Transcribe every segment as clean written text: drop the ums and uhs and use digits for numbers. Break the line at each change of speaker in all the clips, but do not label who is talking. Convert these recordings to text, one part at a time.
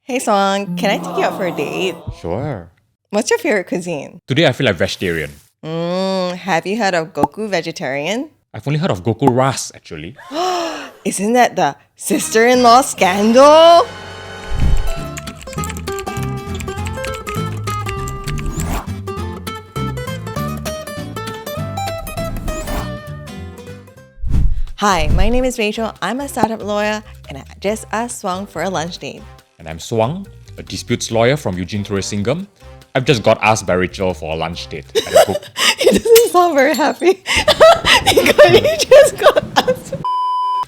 Hey Suang, can I take you out for a date?
Sure.
What's your favorite cuisine?
Today I feel like vegetarian.
Have you heard of Goku Vegetarian?
I've only heard of Goku Ras actually.
Isn't that the sister-in-law scandal? Hi, my name is Rachel. I'm a startup lawyer and I just asked Suang for a lunch date.
And I'm Suang, a disputes lawyer from Eugene Tourism. I've just got asked by Rachel for a lunch date at a book.
He doesn't sound very happy. He just got asked.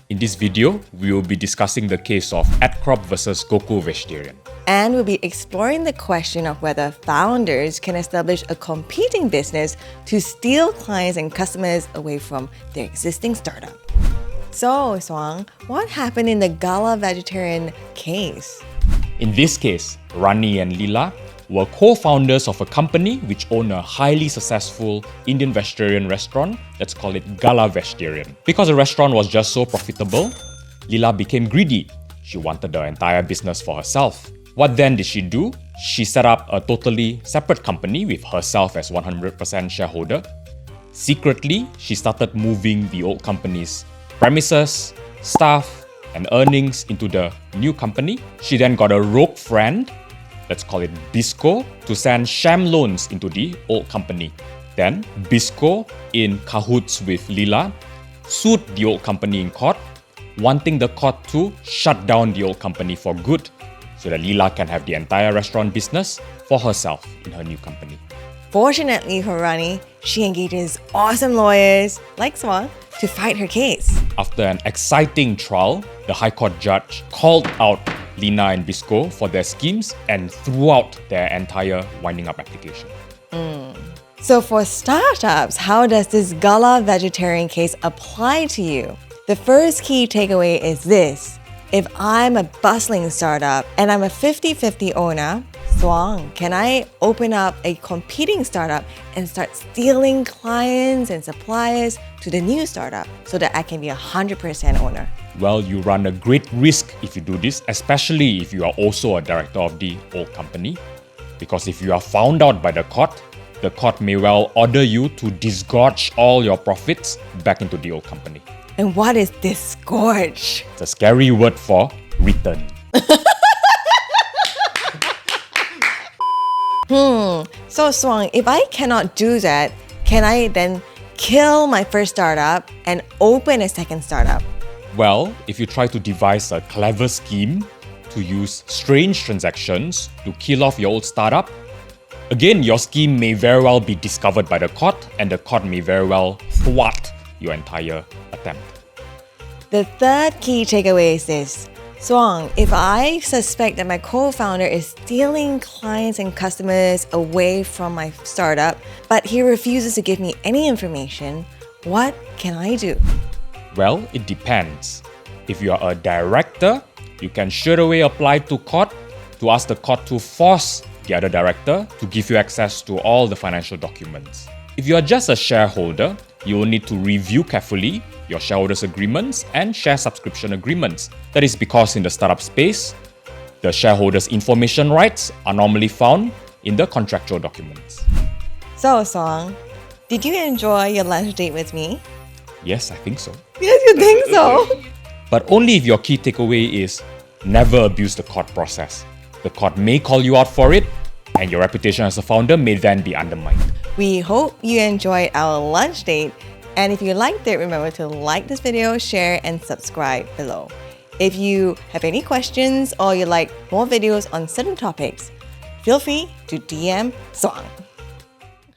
In this video, we will be discussing the case of AdCrop versus Goku Vegetarian.
And we'll be exploring the question of whether founders can establish a competing business to steal clients and customers away from their existing startup. So, Suang, what happened in the Gala Vegetarian case?
In this case, Rani and Leela were co-founders of a company which owned a highly successful Indian vegetarian restaurant. Let's call it Gala Vegetarian. Because the restaurant was just so profitable, Leela became greedy. She wanted the entire business for herself. What then did she do? She set up a totally separate company with herself as 100% shareholder. Secretly, she started moving the old company's premises, staff, and earnings into the new company. She then got a rogue friend, let's call it Bisco, to send sham loans into the old company. Then, Bisco, in cahoots with Leela, sued the old company in court, wanting the court to shut down the old company for good so that Leela can have the entire restaurant business for herself in her new company.
Fortunately for Rani, she engages awesome lawyers like Suang to fight her case.
After an exciting trial, the High Court judge called out Lina and Bisco for their schemes and threw out their entire winding up application.
So for startups, how does this Gala Vegetarian case apply to you? The first key takeaway is this. If I'm a bustling startup and I'm a 50-50 owner, Suang, can I open up a competing startup and start stealing clients and suppliers to the new startup so that I can be 100% owner?
Well, you run a great risk if you do this, especially if you are also a director of the old company. Because if you are found out by the court may well order you to disgorge all your profits back into the old company.
And what is disgorge?
It's a scary word for return.
So Suang, if I cannot do that, can I then kill my first startup and open a second startup?
Well, if you try to devise a clever scheme to use strange transactions to kill off your old startup, again, your scheme may very well be discovered by the court and the court may very well thwart your entire attempt.
The third key takeaway is this. Suang, if I suspect that my co-founder is stealing clients and customers away from my startup, but he refuses to give me any information, what can I do?
Well, it depends. If you are a director, you can straight away apply to court to ask the court to force the other director to give you access to all the financial documents. If you are just a shareholder, you will need to review carefully your shareholders' agreements and share subscription agreements. That is because in the startup space, the shareholders' information rights are normally found in the contractual documents.
So Suang, did you enjoy your lunch date with me?
Yes, I think so.
Yes, you think so?
But only if your key takeaway is never abuse the court process. The court may call you out for it, and your reputation as a founder may then be undermined.
We hope you enjoyed our lunch date. And if you liked it, remember to like this video, share, and subscribe below. If you have any questions or you like more videos on certain topics, feel free to DM Suang.